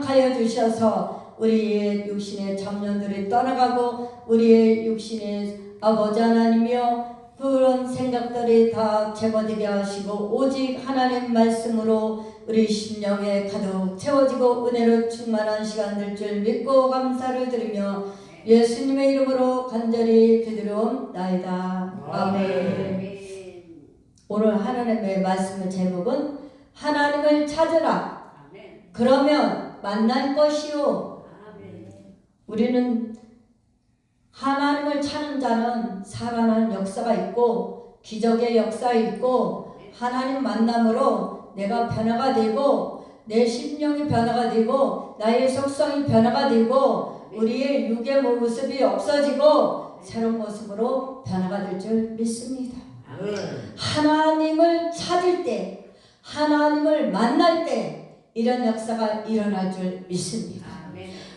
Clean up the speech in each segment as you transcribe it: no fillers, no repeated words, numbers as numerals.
허락하여 주셔서 우리의 육신의 잡념들이 떠나가고 우리의 육신의 아버지 하나님이여 그런 생각들이 다 제거되게 하시고 오직 하나님 말씀으로 우리 심령에 가득 채워지고 은혜로 충만한 시간 될 줄 믿고 감사를 드리며 예수님의 이름으로 간절히 기도하옵나이다. 아멘. 오늘 하나님의 말씀의 제목은 하나님을 찾으라. 그러면 만날 것이요. 우리는 하나님을 찾는 자는 살아나는 역사가 있고 기적의 역사가 있고 하나님 만남으로 내가 변화가 되고 내 심령이 변화가 되고 나의 속성이 변화가 되고 우리의 육의 모습이 없어지고 새로운 모습으로 변화가 될 줄 믿습니다. 하나님을 찾을 때 하나님을 만날 때 이런 역사가 일어날 줄 믿습니다.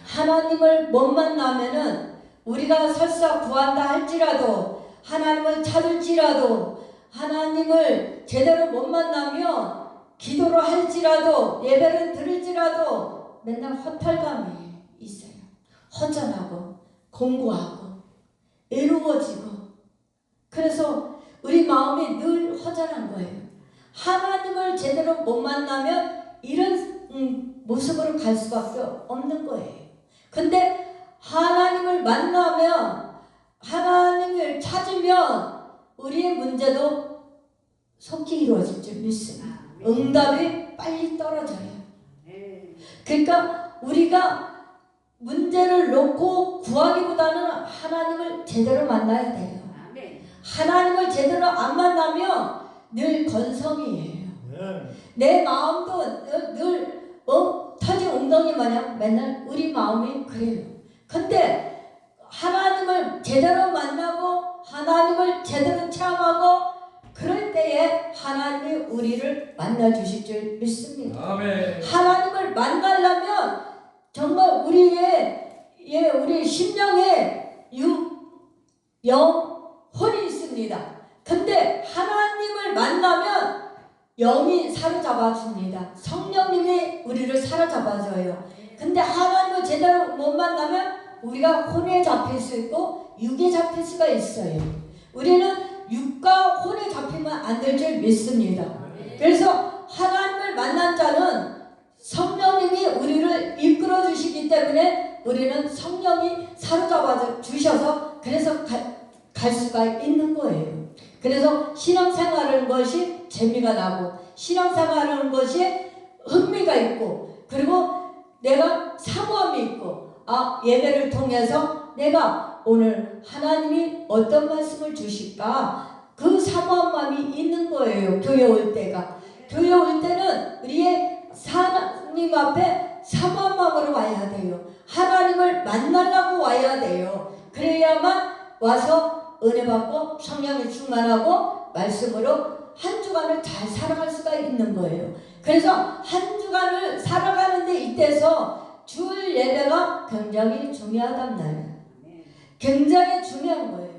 하나님을 못 만나면은 우리가 설사 구한다 할지라도 하나님을 찾을지라도 하나님을 제대로 못 만나면 기도를 할지라도 예배를 드릴지라도 맨날 허탈감이 있어요. 허전하고 공고하고 외로워지고 그래서 우리 마음이 늘 허전한 거예요. 하나님을 제대로 못 만나면 이런 모습으로 갈 수밖에 없는 거예요. 근데 하나님을 만나면 하나님을 찾으면 우리의 문제도 속히 이루어질 줄 믿습니다. 응답이 빨리 떨어져요. 그러니까 우리가 문제를 놓고 구하기보다는 하나님을 제대로 만나야 돼요. 하나님을 제대로 안 만나면 늘 건성이에요. 내 마음도 늘 터진 웅덩이 마냥 맨날 우리 마음이 그래요. 근데 하나님을 제대로 만나고 하나님을 제대로 체험하고 그럴 때에 하나님이 우리를 만나 주실 줄 믿습니다. 아멘. 하나님을 만나려면 정말 우리 심령에 혼이 있습니다. 근데 하나님을 만나면 영이 사로잡아 줍니다. 성령님이 우리를 사로잡아줘요. 근데 하나님을 제대로 못 만나면 우리가 혼에 잡힐 수 있고 육에 잡힐 수가 있어요. 우리는 육과 혼에 잡히면 안 될 줄 믿습니다. 그래서 하나님을 만난 자는 성령님이 우리를 이끌어 주시기 때문에 우리는 성령이 사로잡아 주셔서 그래서 갈 수가 있는 거예요. 그래서 신앙생활하는 것이 재미가 나고 신앙생활하는 것이 흥미가 있고 그리고 내가 사모함이 있고 예배를 통해서 내가 오늘 하나님이 어떤 말씀을 주실까 그 사모한 마음이 있는 거예요. 교회 올 때가. 교회 올 때는 우리의 하나님 앞에 사모한 마음으로 와야 돼요. 하나님을 만나려고 와야 돼요. 그래야만 와서 은혜 받고 성령이 충만하고 말씀으로 한 주간을 잘 살아갈 수가 있는 거예요. 그래서 한 주간을 살아가는데 이때서 주일 예배가 굉장히 중요하단 말이에요. 굉장히 중요한 거예요.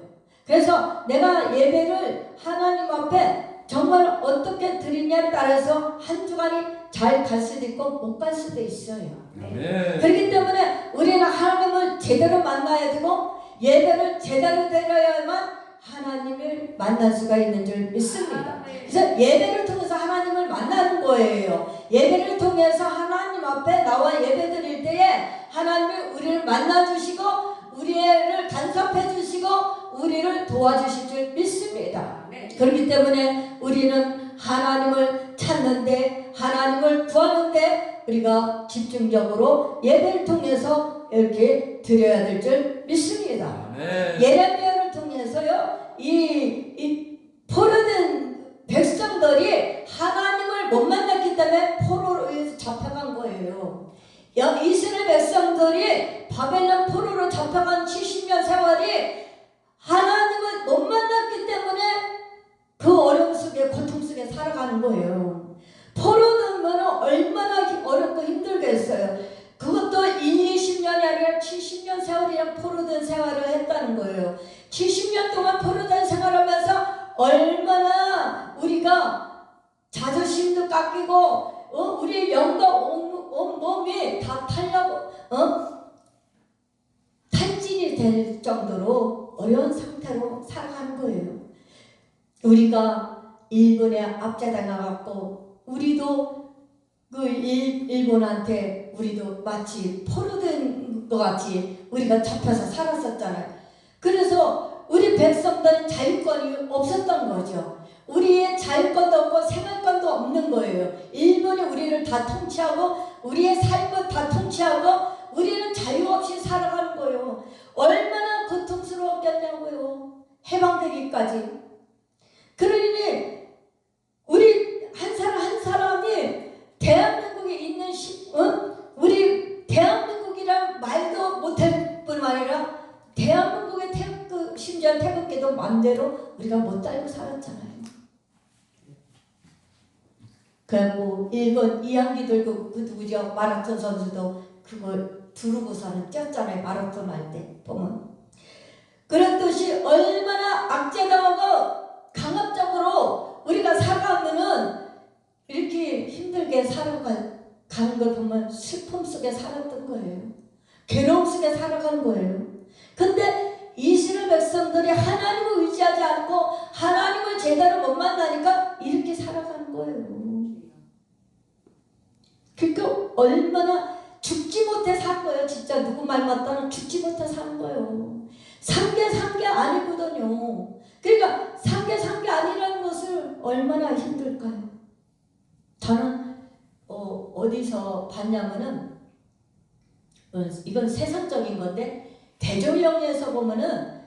그래서 내가 예배를 하나님 앞에 정말 어떻게 드리냐에 따라서 한 주간이 잘 갈 수도 있고 못 갈 수도 있어요. 그렇기 때문에 우리는 하나님을 제대로 만나야 되고 예배를 제대로 드려야만 하나님을 만날 수가 있는 줄 믿습니다. 그래서 예배를 통해서 하나님을 만나는 거예요. 예배를 통해서 하나님 앞에 나와 예배 드릴 때에 하나님이 우리를 만나주시고 우리를 간섭해 주시고 우리를 도와주실 줄 믿습니다. 그렇기 때문에 우리는 하나님을 찾는데 하나님을 구하는데 우리가 집중적으로 예배를 통해서 이렇게 드려야 될 줄 믿습니다. 예레미야를 통해서요 이 포로된 백성들이 하나님을 못 만났기 때문에 포로로 의해서 잡혀간 거예요. 이스라엘 백성들이 바벨론 포로로 잡혀간 70년 세월이 하나님을 못 만났기 때문에 그 어려움 속에 고통 속에 살아가는 거예요. 포로되면 얼마나 어렵고 힘들겠어요. 그것도 20년이 아니라 70년 세월이나 포로된 생활을 했다는 거예요. 70년 동안 포로된 생활하면서 얼마나 우리가 자존심도 깎이고 우리의 영과 온 몸이 다 다 탈진이 될 정도로 어려운 상태로 살아가는 거예요. 우리가 일본에 압제당해갖고 우리도 그 일본한테 우리도 마치 포로된 것 같이 우리가 잡혀서 살았었잖아요. 그래서 우리 백성들은 자유권이 없었던 거죠. 우리의 자유권도 없고 생활권도 없는 거예요. 일본이 우리를 다 통치하고 우리의 삶을 다 통치하고 우리는 자유 없이 살아가는 거예요. 얼마나 고통스러웠겠냐고요. 해방되기까지. 그러니 우리 한 사람 한 사람이 대한민국에 있는 우리 대한민국이란 말도 못할 뿐만 아니라 대한민국의 심지어 태극기도 마음대로 우리가 못 달고 살았잖아요. 그리고 일본 이항기 들고 그 누구죠? 마라톤 선수도 그걸 두르고서는 뛰었잖아요. 마라톤 할 때 보면. 그렇듯이 얼마나 악재당하고 강압적으로 우리가 살아가면은 이렇게 힘들게 살아가는 걸 보면 슬픔 속에 살았던 거예요. 괴로움 속에 살아간 거예요. 근데 이스라엘 백성들이 하나님을 의지하지 않고 하나님을 제대로 못 만나니까 이렇게 살아가는 거예요. 그러니까 얼마나 죽지 못해 산 거예요. 진짜 누구 말 맞다는 죽지 못해 산 거예요. 산 게 아니거든요. 그러니까 산 게 아니라는 것을 얼마나 힘들까요? 저는 어디서 봤냐면은 이건 세상적인 건데 대조영에서 보면은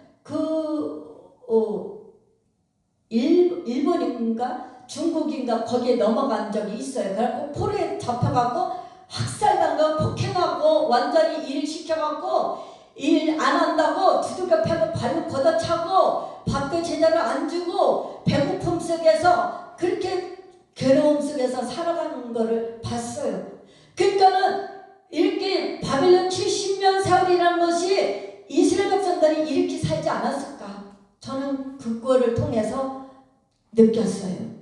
일본인가 중국인가 거기에 넘어간 적이 있어요. 그래갖고 포로에 잡혀갖고 학살당하고 폭행하고 완전히 일 시켜갖고 일 안 한다고 두들겨 패고 발로 걷어차고 밥도 제대로 안 주고 배고픔 속에서 그렇게 괴로움 속에서 살아가는 거를 봤어요. 그러니까는 이렇게 바벨론 70년 세월이라는 것이 이스라엘 백성들이 이렇게 살지 않았을까? 저는 그거를 통해서 느꼈어요.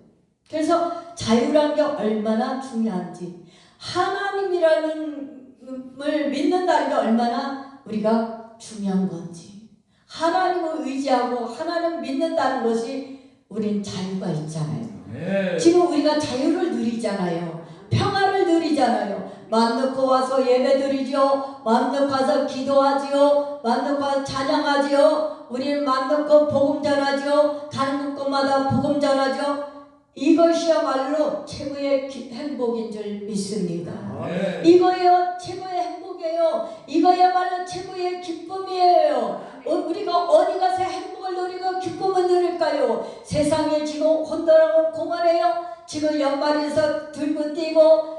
그래서 자유라는 게 얼마나 중요한지, 하나님이라는 걸 믿는다는 게 얼마나 우리가 중요한 건지, 하나님을 의지하고 하나님을 믿는다는 것이 우린 자유가 있잖아요. 네. 지금 우리가 자유를 누리잖아요. 평화를 누리잖아요. 마음 놓고 와서 예배 드리죠. 마음 놓고 와서 기도하지요. 마음 놓고 와서 찬양하지요. 우리는 마음 놓고 복음 전하지요. 가는 곳마다 복음 전하죠. 이것이야말로 최고의 행복인 줄 믿습니다. 네. 이거야 최고의 행복이에요. 이거야말로 최고의 기쁨이에요. 우리가 어디 가서 행복을 누리고 기쁨을 누릴까요? 세상에 지금 혼돈하고 공허해요. 지금 연말에서 들고 뛰고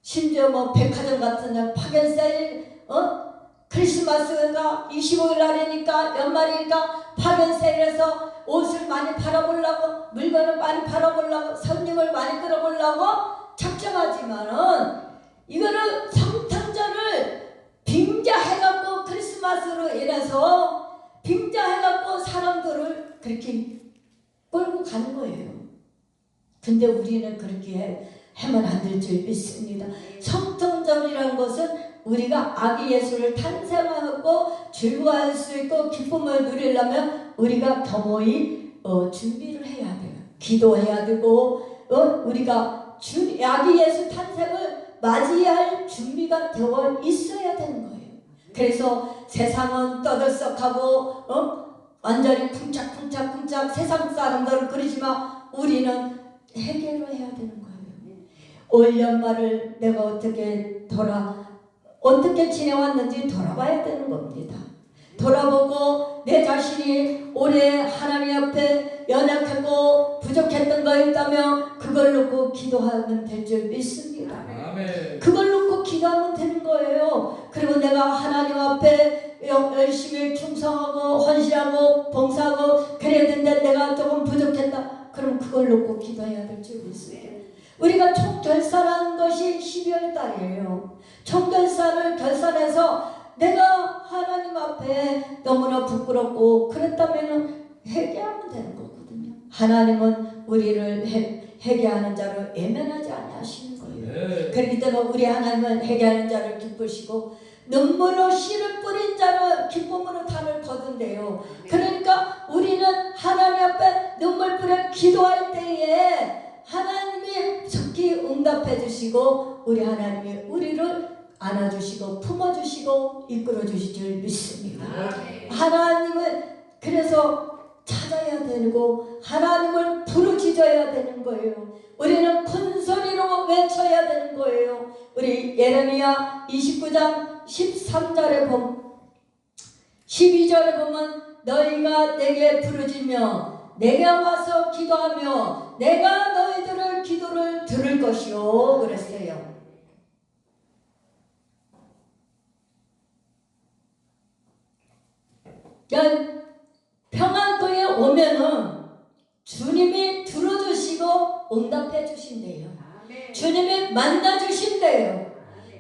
심지어 뭐 백화점 같은 날 파견세일 크리스마스가 25일 날이니까 연말이니까 파견세일에서 옷을 많이 팔아보려고 물건을 많이 팔아보려고 손님을 많이 끌어보려고 작정하지만은 이거는 성탄절을 빙자해갖고 크리스마스로 인해서 빙자해갖고 사람들을 그렇게 끌고 가는 거예요. 근데 우리는 그렇게 하면 안 될 줄 믿습니다. 성탄절이라는 것은 우리가 아기 예수를 탄생하고 즐거워할 수 있고 기쁨을 누리려면 우리가 겸허히 준비를 해야 돼요. 기도해야 되고 우리가 아기 예수 탄생을 맞이할 준비가 되어 있어야 되는 거예요. 그래서 세상은 떠들썩하고 완전히 쿵짝쿵짝쿵짝 세상 사람들은 그러지만 우리는 해결을 해야 되는 거예요. 올 연말을 내가 어떻게 지내왔는지 돌아봐야 되는 겁니다. 돌아보고 내 자신이 올해 하나님 앞에 연약하고 부족했던 거 있다면 그걸 놓고 기도하면 될 줄 믿습니다. 아멘. 그걸 놓고 기도하면 되는 거예요. 그리고 내가 하나님 앞에 열심히 충성하고 헌신하고 봉사하고 그래야 되는데 내가 조금 부족했다. 그럼 그걸 놓고 기도해야 될 줄 믿습니다. 우리가 총결산한 것이 12월 달이에요. 총결산을 결산해서 내가 하나님 앞에 너무나 부끄럽고 그랬다면 회개하면 되는 거거든요. 하나님은 우리를 회개하는 자를 외면하지 아니하시는 거예요. 그렇기 때문에 우리 하나님은 회개하는 자를 기쁘시고 눈물로 씨를 뿌린 자는 기쁨으로 단을 거둔대요. 그러니까 우리는 하나님 앞에 눈물 뿌려 기도할 때에 하나님이 속히 응답해 주시고 우리 하나님이 우리를 안아주시고 품어주시고 이끌어주실 줄 믿습니다. 하나님을 그래서 찾아야 되고 하나님을 부르짖어야 되는 거예요. 우리는 큰 소리로 외쳐야 되는 거예요. 우리 예레미야 29장 13절에 보면 12절에 보면 너희가 내게 부르짖며 내게 와서 기도하며 내가 너희들의 기도를 들을 것이요 그랬어요. 평안도에 오면은 주님이 들어주시고 응답해 주신대요. 주님이 만나 주신대요.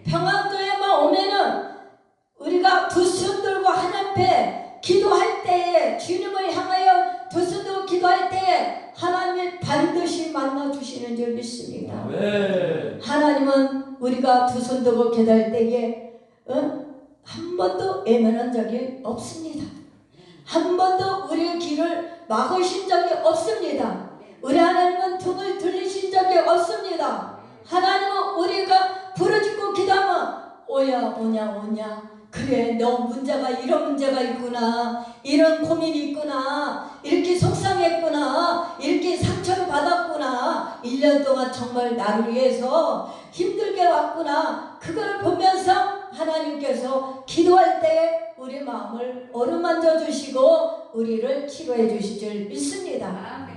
평안도에만 오면은 우리가 두 손 들고 하나님 앞에 기도할 때에 주님을 향하여 두 손 들고 기도할 때에 하나님이 반드시 만나 주시는 줄 믿습니다. 하나님은 우리가 두 손 들고 기도할 때에 한 번도 외면한 적이 없습니다. 한 번도 우리의 길을 막으신 적이 없습니다. 우리 하나님은 등을 들리신 적이 없습니다. 하나님은 우리가 부르짖고 기도하면 오야 오냐 오냐 그래 너 문제가 이런 문제가 있구나 이런 고민이 있구나 이렇게 속상했구나 이렇게 상처를 받았구나 1년 동안 정말 나를 위해서 힘들게 왔구나 그걸 보면서 하나님께서 기도할 때 우리 마음을 어루만져 주시고 우리를 치료해 주실 줄 믿습니다.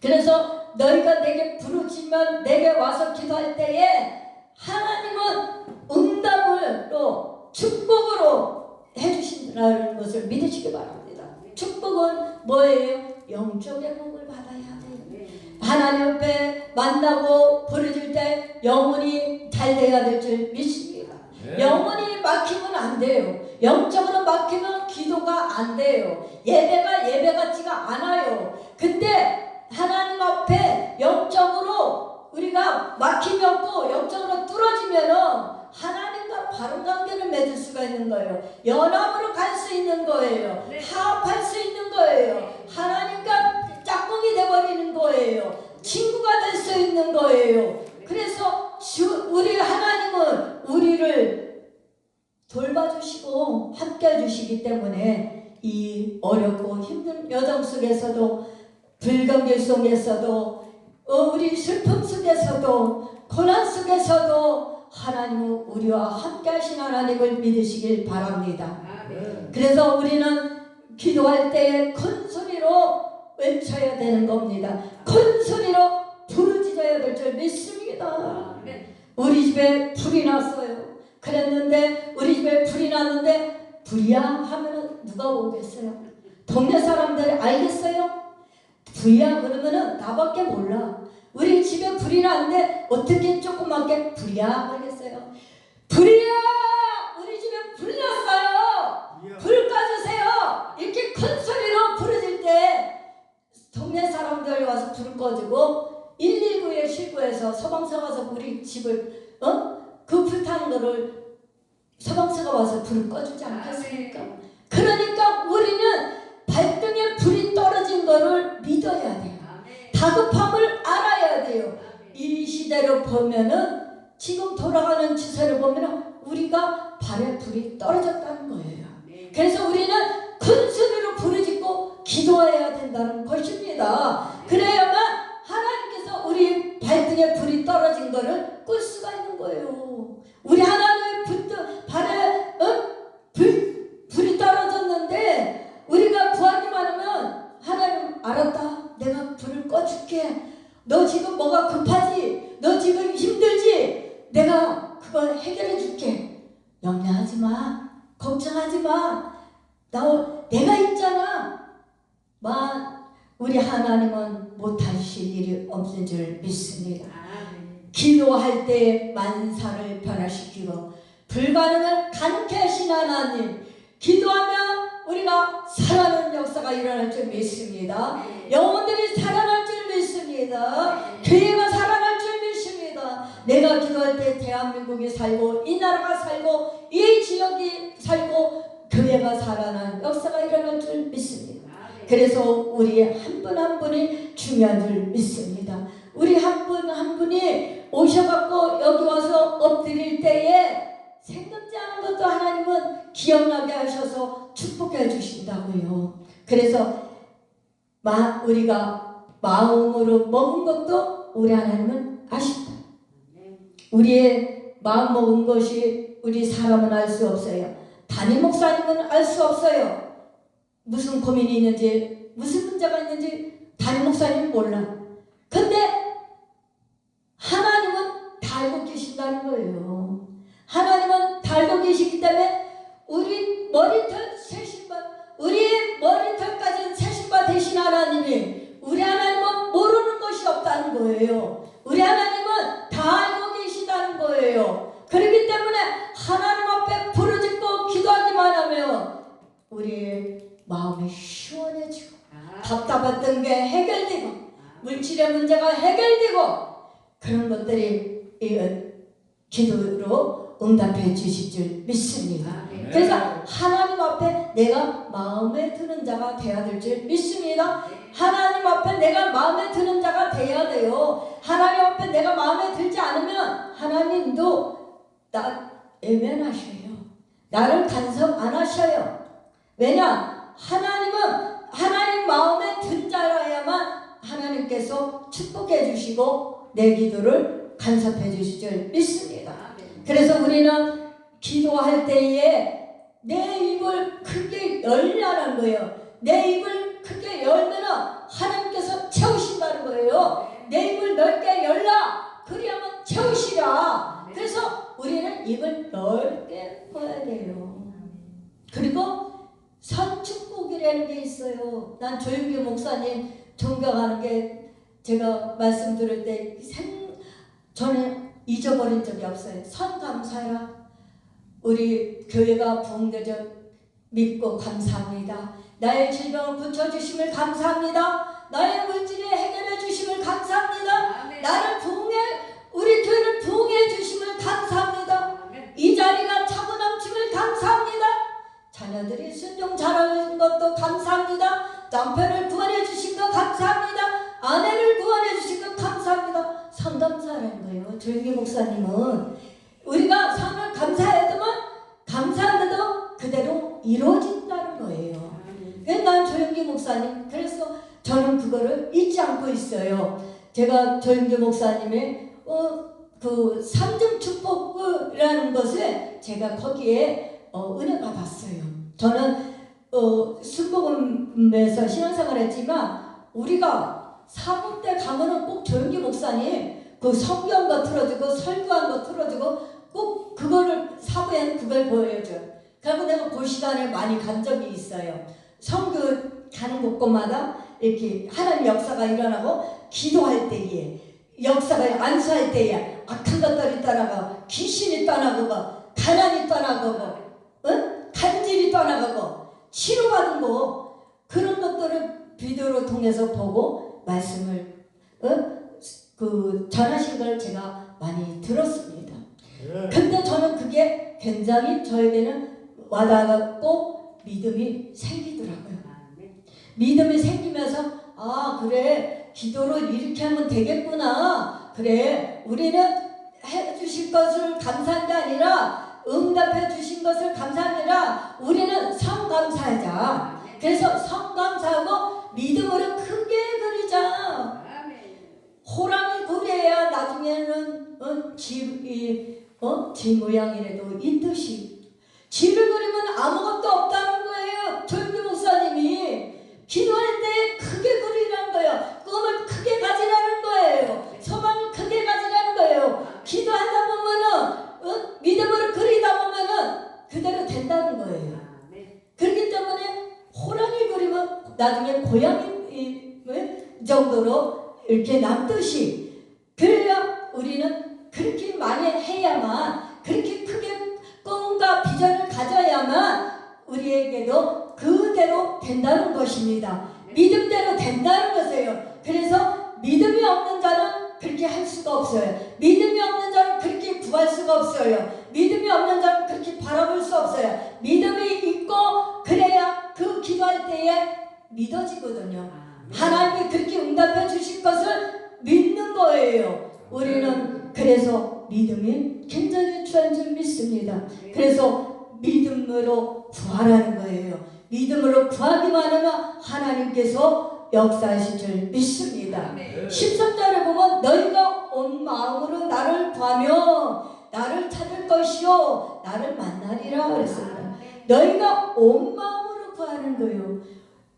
그래서 너희가 내게 부르짖으면 내게 와서 기도할 때에 하나님은 응답으로 축복으로 해주신다는 것을 믿으시기 바랍니다. 축복은 뭐예요? 영적의 복을 받아야 돼요. 하나님 앞에 만나고 부르짖을 때 영혼이 잘 돼야 될 줄 믿습니다. 영혼이 막히면 안 돼요. 영적으로 막히면 기도가 안 돼요. 예배가 예배 같지가 않아요. 근데 하나님 앞에 영적으로 우리가 막힘이 없고 영적으로 뚫어지면은 하나님과 바른 관계를 맺을 수가 있는 거예요. 연합으로 갈 수 있는 거예요. 화합할 수 있는 거예요. 하나님과 짝꿍이 돼버리는 거예요. 친구가 될 수 있는 거예요. 그래서 우리 하나님은 우리를 돌봐주시고 함께 해주시기 때문에 이 어렵고 힘든 여정 속에서도 불경기 속에서도 우리 슬픔 속에서도 고난 속에서도 하나님은 우리와 함께 하신 하나님을 믿으시길 바랍니다. 그래서 우리는 기도할 때 큰 소리로 외쳐야 되는 겁니다. 큰 소리로 부르짖어야 될 줄 믿습니다. 우리 집에 불이 났어요. 그랬는데 우리 집에 불이 났는데 불이야 하면은 누가 오겠어요? 동네 사람들이 알겠어요? 불이야 그러면은 나밖에 몰라. 우리 집에 불이 났는데 어떻게 조그맣게 불이야 하겠어요? 불이야! 우리 집에 불 났어요! 불 꺼주세요! 이렇게 큰 소리로 부르질 때 동네 사람들이 와서 불을 꺼주고 119에 신고해서 소방서가 와서 우리 집을 그 불타는 거를 소방서가 와서 불을 꺼주지 않겠습니까? 그러니까 우리는 발등에 불이 떨어진 거를 믿어야 돼요. 다급함을 알아야 돼요. 이 시대로 보면은 지금 돌아가는 추세를 보면은 우리가 발에 불이 떨어졌다는 거예요. 그래서 우리는 큰 소리로 부르짖고 기도해야 된다는 것입니다. 그래야만 하나님께서 우리 발등에 불이 떨어진 거를 끌 수가 있는 거예요. 우리 하나님의 발에 불이 떨어졌는데 우리가 구하기만 하면 하나님 알았다. 내가 불을 꺼줄게. 너 지금 뭐가 급하지? 너 지금 힘들지? 내가 그걸 해결해 줄게. 염려하지 마. 걱정하지 마. 내가 있잖아. 우리 하나님은 못하실 일이 없는 줄 믿습니다. 기도할 때 만사를 변화시키고 불가능을 가능케 하신 하나님, 기도하면 우리가 살아나는 역사가 일어날 줄 믿습니다. 영혼들이 살아날 줄 믿습니다. 교회가 살아날 줄 믿습니다. 내가 기도할 때 대한민국이 살고 이 나라가 살고 이 지역이 살고 교회가 살아난 역사가 일어날 줄 믿습니다. 그래서 우리 한 분 한 분이 중요한 줄 믿습니다. 우리 한 분 한 분이 오셔갖고 여기 와서 엎드릴 때에 생각지 않은 것도 하나님은 기억나게 하셔서 축복해 주신다고요. 그래서 우리가 마음으로 먹은 것도 우리 하나님은 아십니다. 우리의 마음 먹은 것이 우리 사람은 알 수 없어요. 담임 목사님은 알 수 없어요. 무슨 고민이 있는지 무슨 문제가 있는지 담임 목사님은 몰라. 근데 하나님은 다 알고 계신다는 거예요. 하나님은 다 알고 계시기 때문에 우리 머리털 세신바, 우리 머리털까지는 세신바 되신 하나님이 우리 하나님은 모르는 것이 없다는 거예요. 우리 하나님은 다 알고 계시다는 거예요. 그렇기 때문에 하나님 앞에 부르짖고 기도하기만 하면 우리의 마음이 시원해지고 답답했던 게 해결되고 물질의 문제가 해결되고 그런 것들이 기도로 응답해 주실 줄 믿습니다. 그래서 하나님 앞에 내가 마음에 드는 자가 되어야 될 줄 믿습니다. 하나님 앞에 내가 마음에 드는 자가 되어야 돼요. 하나님 앞에 내가 마음에 들지 않으면 하나님도 나 외면하셔요. 나를 간섭 안 하셔요. 왜냐? 하나님은 하나님 마음에 든 자라야만 하나님께서 축복해 주시고 내 기도를 간섭해 주실 줄 믿습니다. 그래서 우리는 기도할 때에 내 입을 크게 열라는 거예요. 내 입을 크게 열면 하나님께서 채우신다는 거예요. 내 입을 넓게 열라. 그리하면 채우시라. 그래서 우리는 입을 넓게 꺼야 돼요. 그리고 선축복이라는 게 있어요. 난 조윤규 목사님 존경하는 게 제가 말씀 들을 때 저는 잊어버린 적이 없어요. 선감사라. 우리 교회가 부흥되죠. 믿고 감사합니다. 나의 질병을 고쳐주심을 감사합니다. 나의 물질을 해결해 주심을 감사합니다. 나를 부흥해 우리 교회를 부흥해 주심을 감사합니다. 이 자리가 차고 넘침을 감사합니다. 자녀들이 순종 잘하는 것도 감사합니다. 남편을 구원해 주신 것 감사합니다. 아내를 구원해 주신 것 감사합니다. 선감사라는 거예요. 조용기 목사님은 우리가 선을 감사해도만 감사한데도 그대로 이루어진다는 거예요. 난 조용기 목사님 그래서 저는 그거를 잊지 않고 있어요. 제가 조용기 목사님의 그 삼중 축복이라는 것을 제가 거기에 은혜 받았어요. 저는 순복음에서 신앙생활 했지만 우리가 사범 때 가면은 꼭 조용기 목사님 그 성경도 틀어주고 설교한 거 틀어주고 꼭 그거를 사부에는 그걸 보여줘요. 그리고 내가 그 시간에 많이 간 적이 있어요. 성교 가는 곳곳마다 이렇게 하나님 역사가 일어나고 기도할 때에 역사가 안수할 때에 악한 것들이 떠나가고 귀신이 떠나가고 가난이 떠나가고 간질이 떠나가고 치료받은 거 그런 것들을 비디오로 통해서 보고 말씀을 그 전하신 걸 제가 많이 들었습니다. 근데 저는 그게 굉장히 저에게는 와닿았고 믿음이 생기더라고요. 믿음이 생기면서 아 그래 기도를 이렇게 하면 되겠구나. 그래 우리는 해주실 것을 감사한 게 아니라 응답해 주신 것을 감사한 게 아니라 우리는 성감사하자. 그래서 성감사하고 믿음으로 크게 그리자. 호랑이 그려야 나중에는 쥐 모양이라도 있듯이 쥐를 그리면 아무것도 없다는 거예요. 조용기 목사님이 기도할 때 크게 그리라는 거예요. 꿈을 크게 가지라는 거예요. 소망을 크게 가지라는 거예요. 기도하다 보면은 믿음으로 그리다 보면은 그대로 된다는 거예요. 그렇기 때문에 호랑이 그리면 나중에 고양이 정도로 이렇게 남듯이 그래야 우리는 그렇게 많이 해야만 그렇게 크게 꿈과 비전을 가져야만 우리에게도 그대로 된다는 것입니다. 믿음대로 된다는 것이에요. 그래서 믿음이 없는 자는 그렇게 할 수가 없어요. 믿음이 없는 자는 없어요. 믿음이 없는 자는 그렇게 바라볼 수 없어요. 믿음이 있고 그래야 그 기도할 때에 믿어지거든요. 하나님이 그렇게 응답해 주실 것을 믿는 거예요. 우리는 그래서 믿음이 굉장히 중요한 줄 믿습니다. 그래서 믿음으로 구하라는 거예요. 믿음으로 구하기만 하면 하나님께서 역사하실 줄 믿습니다. 13절에 보면 너희가 온 마음으로 나를 구하며 나를 찾을 것이요 나를 만나리라 그랬습니다. 너희가 온 마음으로 구하는 거예요.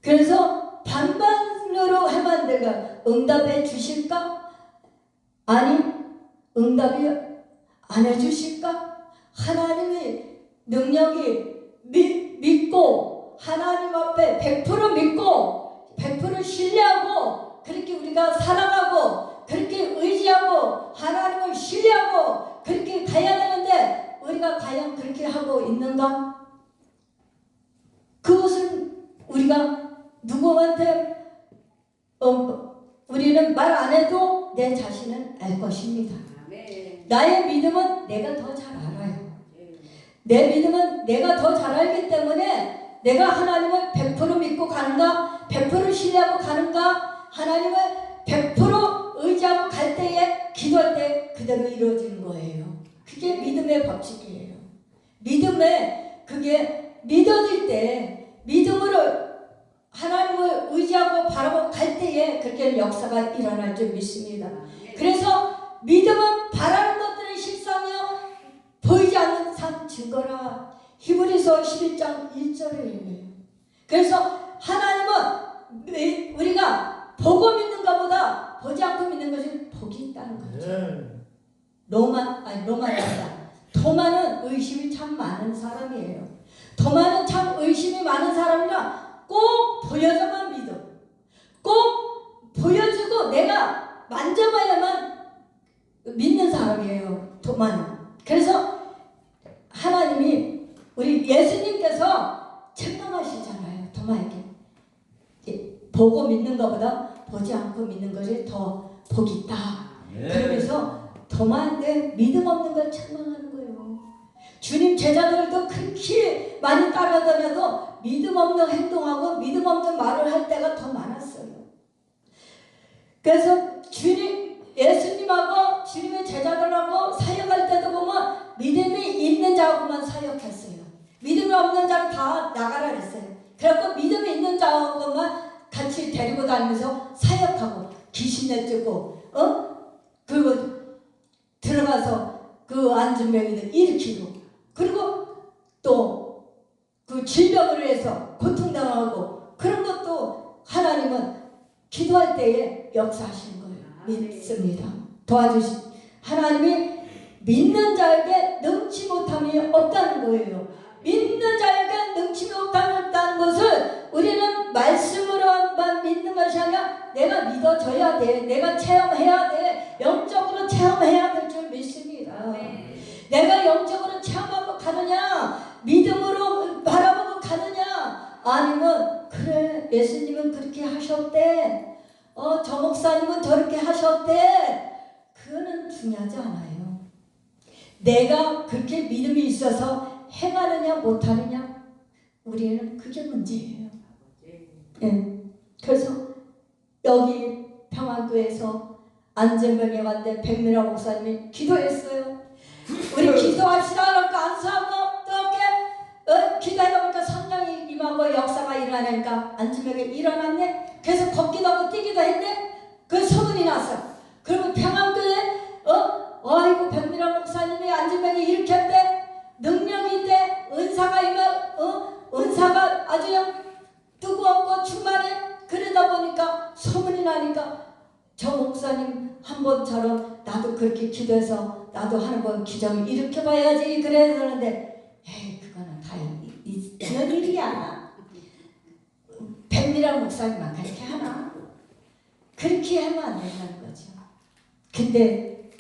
그래서 반반으로 하면 안 될까? 응답해 주실까? 아니 응답이 안 해주실까? 하나님의 능력이 믿고 하나님 앞에 100% 믿고 100% 신뢰하고 그렇게 우리가 살아가고 그렇게 의지하고 하나님을 신뢰하고 그렇게 가야 되는데 우리가 과연 그렇게 하고 있는가? 그것은 우리가 누구한테 우리는 말 안 해도 내 자신은 알 것입니다. 나의 믿음은 내가 더 잘 알아요. 내 믿음은 내가 더 잘 알기 때문에 내가 하나님을 100% 믿고 가는가 100% 신뢰하고 가는가 하나님을 100% 의지하고 갈 때에 기도할 때 그대로 이루어지는 거예요. 그게 믿음의 법칙이에요. 믿음에 그게 믿어질 때 믿음으로 하나님을 의지하고 바라보고 갈 때에 그렇게 역사가 일어날 줄 믿습니다. 그래서 믿음은 바라는 것들을 실상이요 보이지 않는 산 증거라. 히브리서 11장 1절에 그래서 하나님은 우리가 보고 믿는 것보다 보지 않고 믿는 것이 복이 있다는 거죠. 로마입니다. 도마는 의심이 참 많은 사람이에요. 도마는 참 의심이 많은 사람이라 꼭 보여줘만 믿어. 꼭 보여주고 내가 만져봐야만 믿는 사람이에요. 도마는. 그래서 하나님이 우리 예수님께서 책망하시잖아요. 도마에게. 보고 믿는 것보다 보지 않고 믿는 것이 더 복이 있다. 그러면서 도마한테 믿음 없는 걸 책망하는 거예요. 주님 제자들도 그렇게 많이 따라다녀도 믿음 없는 행동하고 믿음 없는 말을 할 때가 더 많았어요. 그래서 예수님하고 주님의 제자들하고 사역할 때도 보면 믿음이 있는 자하고만 사역했어요. 믿음이 없는 자는 다 나가라 그랬어요. 그래서 믿음이 있는 자하고만 같이 데리고 다니면서 사역하고 귀신 내쫓고 그리고 들어가서 그 앉은 병이들 일으키고 그리고 또 그 질병을 해서 고통당하고 그런 것도 하나님은 기도할 때에 역사하시는 거예요. 믿습니다. 하나님이 믿는 자에게 능치 못함이 없다는 거예요. 믿는 자에게 능치 못함이 없다는 것을 우리는 말씀으로만 믿는 것이 아니라 내가 믿어져야 돼. 내가 체험해야 돼. 영적으로 체험해야 될 줄 믿습니다. 내가 영적으로 체험하고 가느냐 믿음으로 바라보고 가느냐 아니면 그래 예수님은 그렇게 하셨대 저 목사님은 저렇게 하셨대 그거는 중요하지 않아요. 내가 그렇게 믿음이 있어서 행하느냐 못하느냐 우리는 그게 문제예요. 그래서 여기 평안교에서 안전병에 왔는데 백미라 목사님이 기도했어요. 우리 기도합시다. 그러니까 안수하고 어떻게 기도하다 보니까 성령이 임하고 역사가 일어나니까 안전병에 일어났네. 그래서 걷기도 하고 뛰기도 했네. 그 소문이 났어. 그리고 평안교에 아이고 백미라 목사님이 안전병에 일으켰대. 능력이 있대. 은사가 은사가 아주 뜨거웠고 충만해. 그러다 보니까 소문이 나니까 저 목사님 한 번처럼 나도 그렇게 기도해서 나도 한 번 기적을 일으켜봐야지 그러는데 에이 그거는 다 있는 일이야. 백미라 목사님만 그렇게 하나? 그렇게 하면 안 된다는 거죠. 근데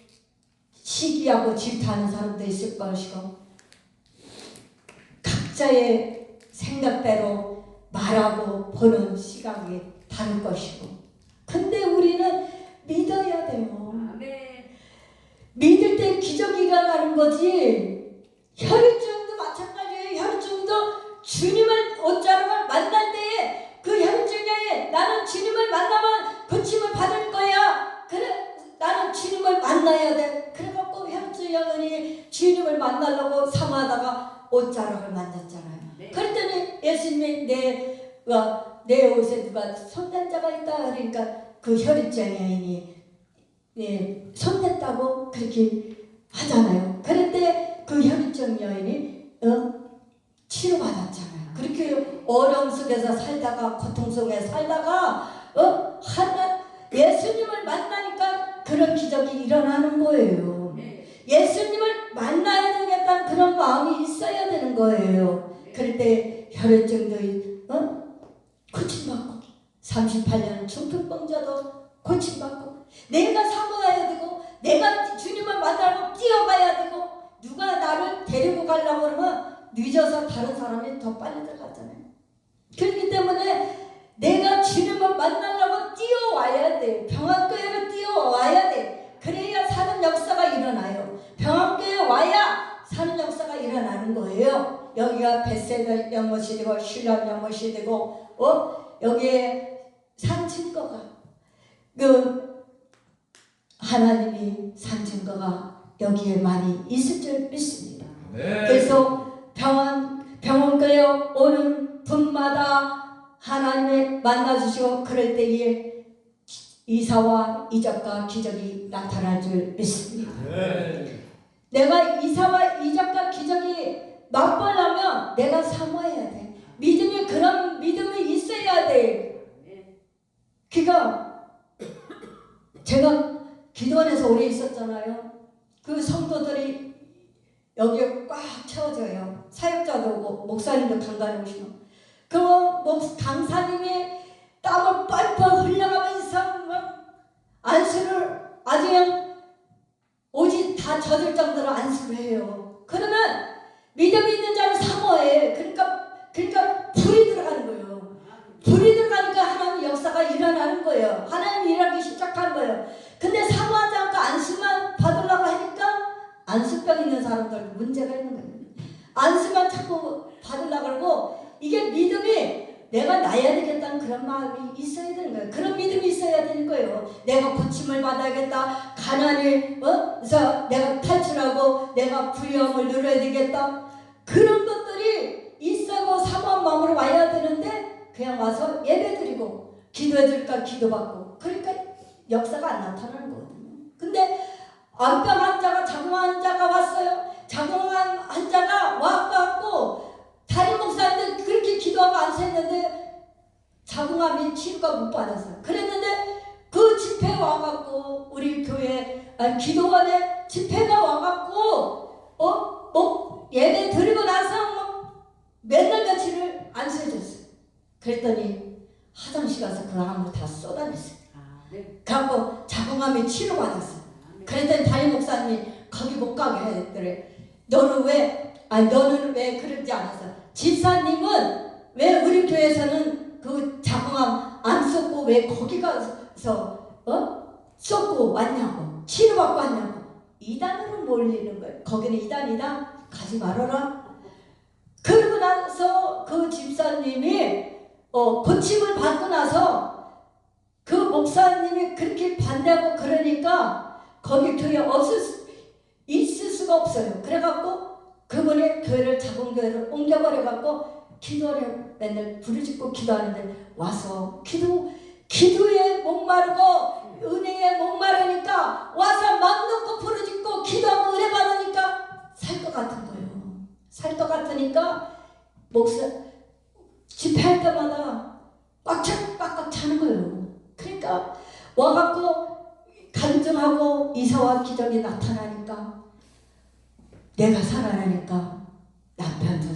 시기하고 질투하는 사람도 있을 것이고 각자의 생각대로 말하고 보는 시각이 다를 것이고 근데 우리는 믿어야 돼요. 믿을 때 기적이 일어나는 거지. 혈유증도 마찬가지예요. 혈유증도 주님을 옷자락을 만날 때에 그 혈유증에 나는 주님을 만나면 고침을 받을 거야. 그래, 나는 주님을 만나야 돼. 그래갖고 혈유증 영혼이 주님을 만나려고 사모하다가 옷자락을 만졌잖아요. 네. 그랬더니 예수님이 내 옷에 누가 손댄 자가 있다. 그러니까 그 혈유증 여인이 손댔다고 그렇게 하잖아요. 그런데 그 혈유증 여인이 치료받았잖아요. 그렇게 어려움 속에서 살다가 고통 속에 살다가 예수님을 만나니까 그런 기적이 일어나는 거예요. 예수님을 만나야 되겠다는 그런 마음이 있어야 되는 거예요. 그럴 때 혈유증도 고침받고 38년 중풍병자도 고침받고 내가 사모해야 되고 내가 주님을 만나고 뛰어가야 되고 누가 나를 데리고 가려고 그러면 늦어서 다른 사람이 더 빨리 들어갔잖아요. 그렇기 때문에 내가 주님을 만나려고 뛰어와야 돼. 병합교회로 뛰어와야 돼. 그래야 사는 역사가 일어나요. 병합교회에 와야 사는 역사가 일어나는 거예요. 여기가 벳세다 연못이 되고 슐람 연못이 되고 여기에 산 증거가 하나님이 산 증거가 여기에 많이 있을 줄 믿습니다. 네. 그래서 병원교회 오는 분마다 하나님을 만나주시고 그럴 때에 이사와 이적과 기적이 나타날 줄 믿습니다. 네. 내가 이사와 이적과 기적이 맛보려면 내가 사모해야 돼. 믿음이 그런 믿음이 있어야 돼. 그러니까 제가 기도원에서 오래 있었잖아요. 그 성도들이 여기에 꽉 채워져요. 사역자도 오고 목사님도 간간히 오시고 그럼 강사님이 땀을 뻘뻘 흘려가면서 안수를 아주 그냥 옷이 다 젖을 정도로 안수를 해요. 그러면 믿음이 있는 자는 사모해. 그러니까 불이 들어가는 거예요. 불이 들어가니까 하나님 역사가 일어나는 거예요. 하나님이 일하기 시작하는 거예요. 근데 사모하지 않고 안수만 받으려고 하니까 안수병 있는 사람들 문제가 있는 거예요. 안수만 자꾸 받으려고 그러고 이게 믿음이 내가 나야 되겠다는 그런 마음이 있어야 되는 거예요. 그런 믿음이 있어야 되는 거예요. 내가 고침을 받아야겠다. 가난에서 내가 탈출하고 내가 부유함을 누려야 되겠다. 그런 것들이 있어고 사모한 마음으로 와야 되는데 그냥 와서 예배드리고 기도해줄까 기도받고 그러니까 역사가 안 나타나는 거거든요. 근데 암병 환자가 자궁 환자가 왔어요. 자궁 환자가 와갖고 다른 목사님들 그렇게 기도하고 안수했는데 자궁암이 치료가 못 받았어요. 그랬는데 그 집회 와갖고 우리 교회 기도원에 집회가 와갖고 예배 드리고 나서 맨날 며칠을 안수해줬어요. 그랬더니 화장실 가서 그 암을 다 쏟아냈어요. 그래갖고 자궁암이 치료받았어요. 그랬더니 담임 목사님이 거기 못 가게 했더래. 너는 왜 그러지 않았어? 집사님은 왜 우리 교회에서는 그 자궁암 안 쏟고 왜 거기 가서 쏟고 왔냐고 치료받고 왔냐고. 이단으로 몰리는 거예요. 거기는 이단이다 가지 말아라. 그러고 나서 그 집사님이 고침을 받고 나서 그 목사님이 그렇게 반대하고 그러니까 거기 교회 있을 수가 없어요. 그래갖고 그분의 교회를 자궁교회를 옮겨버려갖고 기도를 맨날 부르짖고 기도하는데 와서 기도에 목마르고 은혜에 목마르니까 와서 맘 놓고 부르짖고 기도하고 은혜 받으니까 살 것 같은 거예요. 살 것 같으니까 집회할 때마다 꽉꽉 차는 거예요. 그러니까 와갖고 간증하고 이사와 기적이 나타나니까 내가 살아나니까 남편도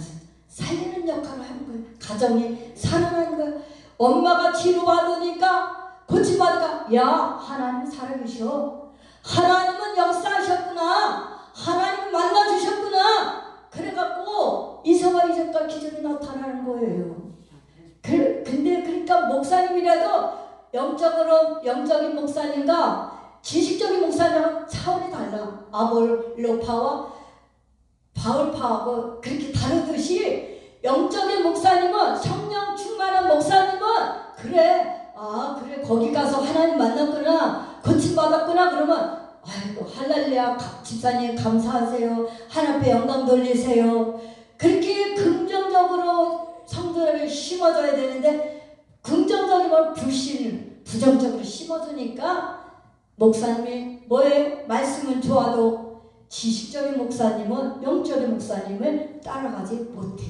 살리는 역할을 하는 거예요. 가정이 살아나는 거예요. 엄마가 치료받으니까 고침받으니까 야 하나님 살아계셔. 하나님은 역사하셨구나. 하나님 만나주셨구나. 그래갖고 이사와 이적과 기적이 나타나는 거예요. 근데 그러니까 목사님이라도 영적인 목사님과 지식적인 목사님은 차원이 달라. 아볼로파와 바울파하고 그렇게 다르듯이 영적인 목사님은, 성령 충만한 목사님은 그래 거기 가서 하나님 만났구나, 고침받았구나 그러면 아이고 할렐루야 집사님 감사하세요, 하나님 앞에 영광 돌리세요. 그렇게 긍정적으로 성도를 심어줘야 되는데 긍정적이면 부정적으로 심어주니까 목사님이 뭐에 말씀은 좋아도 지식적인 목사님은 영적인 목사님을 따라가지 못해.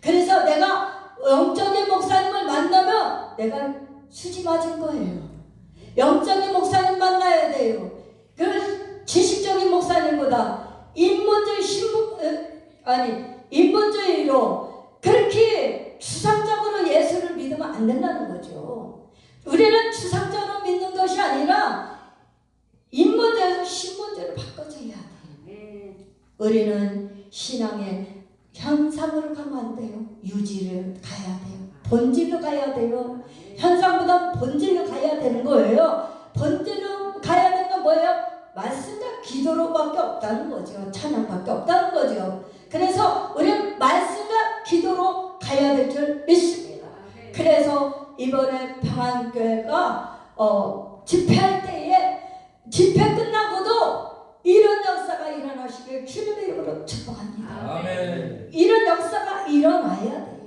그래서 내가 영적인 목사님을 만나면 내가 수지 맞은 거예요. 영적인 목사님 만나야 돼요. 그 지식적인 목사님보다 인본주의로 그렇게 추상적으로 예수를 믿으면 안 된다는 거죠. 우리는 추상적으로 믿는 것이 아니라 인본주의에서 신본주의로 바꿔줘야 돼요. 우리는 신앙의 현상으로 가면 안 돼요. 유지를 가야 돼요. 본질로 가야 돼요. 현상보다 본질로 가야 되는 거예요. 본질로 가야 되는 건 뭐예요? 말씀과 기도로밖에 없다는 거죠. 찬양밖에 없다는 거죠. 그래서 우리는 말씀과 기도로 가야 될 줄 믿습니다. 그래서 이번에 평안교회가 집회할 때에 집회 끝나고도 이런 역사가 일어나시길 주님의 이름으로 축복합니다. 아멘. 이런 역사가 일어나야 돼요.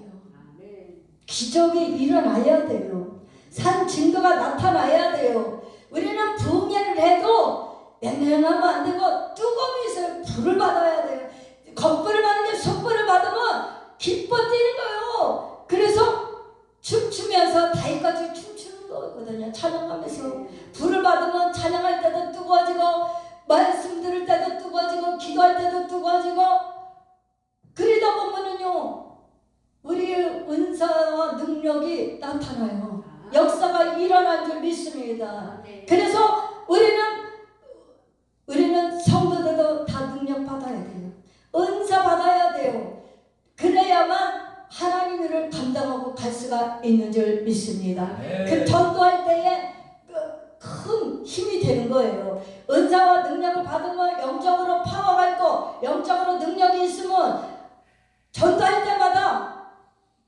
기적이 일어나야 돼요. 산 증거가 나타나야 돼요. 우리는 부흥회를 해도 냉랭하면 안 되고 뜨거운 있어요. 불을 받아야 돼요. 겁불을 받는 게 속불을 받으면 기뻐 뛰는 거예요. 그래서 춤추면서 다윗같이 춤추는 거거든요. 찬양하면서 불을 받으면 찬양할 때도 뜨거워지고 말씀 들을 때도 뜨거워지고 기도할 때도 뜨거워지고 그러다 보면은요 우리의 은사와 능력이 나타나요. 역사가 일어난 줄 믿습니다. 그래서 우리는 성도들도 다 능력 받아야 돼요. 은사 받아야 돼요. 그래야만 하나님을 감당하고 갈 수가 있는 줄 믿습니다. 그 전도할 때에 큰 힘이 되는 거예요. 은사와 능력을 받으면 영적으로 파워가 있고 영적으로 능력이 있으면 전도할 때마다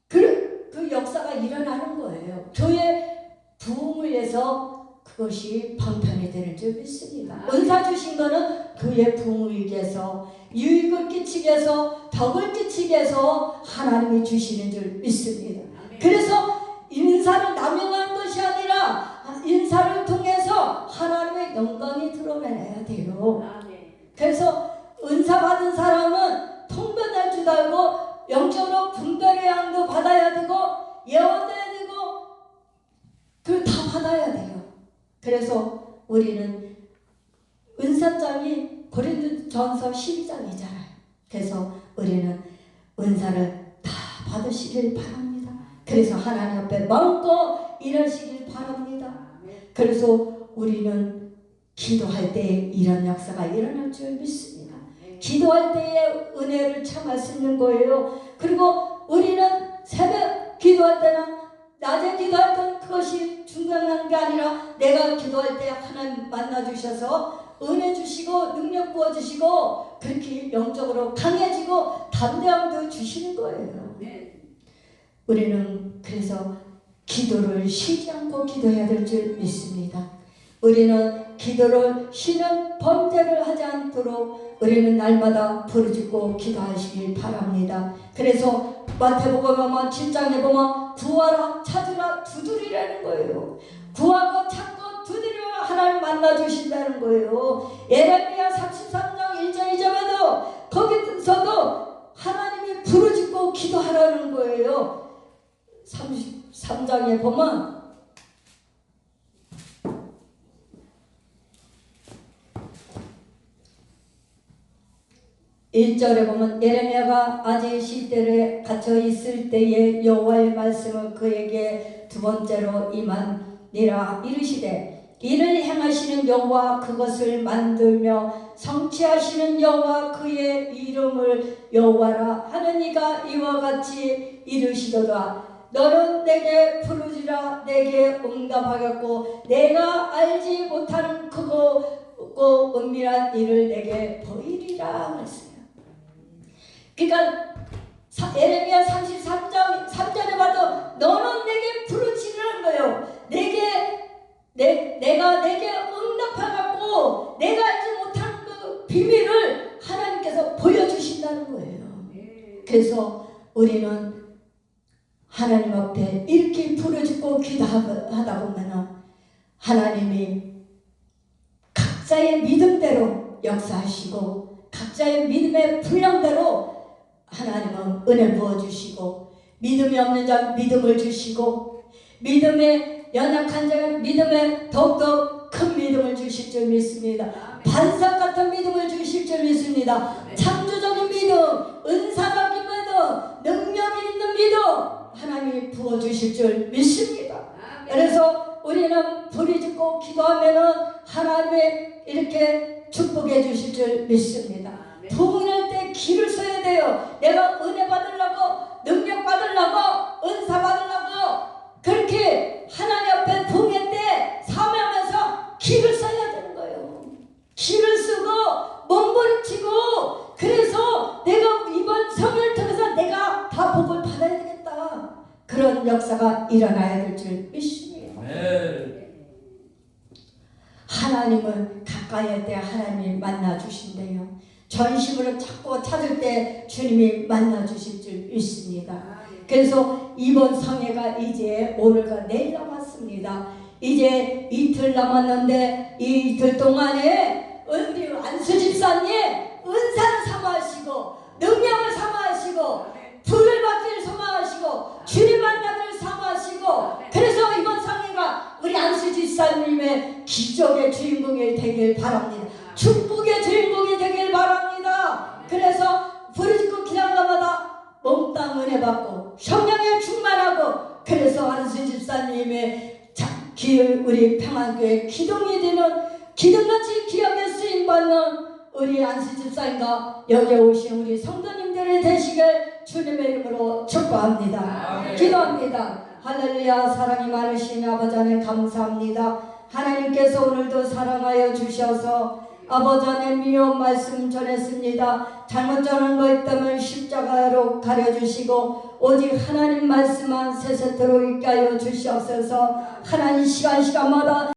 그 역사가 일어나는 거예요. 교회 부흥을 위해서 그것이 방편이 되는 줄 믿습니다. 은사 주신 거는 교회 부흥을 위해서, 유익을 끼치기 위해서, 덕을 끼치기 위해서 하나님이 주시는 줄 믿습니다. 그래서 인사를 남용하는 것이 아니라 인사를 통해서 하나님의 영광이 드러내야 돼요. 그래서 은사 받은 사람은 통변할 줄 알고 영적으로 분별의 양도 받아야 되고 예언해야 되고 그걸 다 받아야 돼요. 그래서 우리는 은사장이 고린도전서 12장이잖아요. 그래서 우리는 은사를 다 받으시길 바랍니다. 그래서 하나님 앞에 마음껏 일하시길 바랍니다. 그래서 우리는 기도할 때 이런 역사가 일어날 줄 믿습니다. 기도할 때에 은혜를 참을 수 있는 거예요. 그리고 우리는 새벽 기도할 때나 낮에 기도할 때는 그것이 중요한 게 아니라 내가 기도할 때 하나님 만나주셔서 은혜 주시고 능력 부어주시고 그렇게 영적으로 강해지고 담대함도 주시는 거예요. 우리는 그래서 기도를 쉬지 않고 기도해야 될 줄 믿습니다. 우리는 기도를 쉬는 범죄를 하지 않도록 우리는 날마다 부르짖고 기도하시길 바랍니다. 그래서 마태복음 보면 7장에 보면 구하라 찾으라 두드리라는 거예요. 구하고 찾고 두드리면 하나님 만나주신다는 거예요. 예레미야 33장 1절 2절에도 거기서도 하나님이 부르짖고 기도하라는 거예요. 33장에 보면 1절에 보면 예레미야가 아직 시대에 갇혀 있을 때에 여호와의 말씀을 그에게 두 번째로 임하니라. 이르시되 이를 행하시는 여호와 그것을 만들며 성취하시는 여호와 그의 이름을 여호와라 하는 이가 이와 같이 이르시도다. 너는 내게 부르지라 내게 응답하겠고 내가 알지 못하는 크고 은밀한 일을 내게 보이리라 그랬어요. 그러니까 예레미야 33장 3절에 봐도 너는 내게 부르짖으라는 거예요. 내가 내게 응답하겠고 내가 알지 못한 그 비밀을 하나님께서 보여주신다는 거예요. 그래서 우리는 하나님 앞에 이렇게 부르짖고 기도하다 보면 하나님이 각자의 믿음대로 역사하시고 각자의 믿음의 분량대로 하나님은 은혜 부어주시고 믿음이 없는 자 믿음을 주시고 믿음에 연약한 자는 믿음에 더욱더 큰 믿음을 주실 줄 믿습니다. 반석 같은 믿음을 주실 줄 믿습니다. 창조적인 믿음, 은사가 긴 믿음, 능력이 있는 믿음 하나님이 부어주실 줄 믿습니다. 그래서 우리는 부르짖고 기도하면은 하나님이 이렇게 축복해 주실 줄 믿습니다. 부흥할 때 기를 써야 돼요. 내가 은혜 받으려고 능력 받으려고 은사 받으려고 그렇게 하나님 앞에 부흥할 때 사모하면서 기를 써야 되는 거예요. 기를 쓰고 몸부림치고 그래서 내가 이번 성회를 통해서 내가 다 복을 받아야 되겠다. 그런 역사가 일어나야 될 줄 믿습니다. 하나님은 가까이 할 때 하나님이 만나 주신대요. 전심으로 찾고 찾을 때 주님이 만나 주실 줄 믿습니다. 그래서 이번 성회가 이제 오늘과 내일 남았습니다. 이제 이틀 남았는데 이 이틀 동안에 우리 안수 집사님 은사를 사모하시고 능력을 사모하시고 불을 받기를 소망하시고 주님 만나기를 사모하시고 그래서 이번 성회가 우리 안수 집사님의 기적의 주인공이 되길 바랍니다. 축복의 주인공이 되길 바랍니다. 그래서 부르짖고 기도하는 것마다 몸땅 은혜 받고 성령에 충만하고 그래서 안수 집사님의 우리 평안교회 기둥이 되는 기둥같이 기억에 쓰임받는 우리 안수 집사님과 여기 오신 우리 성도님들이 되시길 주님의 이름으로 축복합니다. 기도합니다. 할렐루야. 사랑이 많으신 아버지 하나님 감사합니다. 하나님께서 오늘도 사랑하여 주셔서 아버지 하나님 미운 말씀 전했습니다. 잘못 전한 거 있다면 십자가로 가려주시고 오직 하나님 말씀만 세세토록 있게 하여 주시옵소서. 하나님 시간마다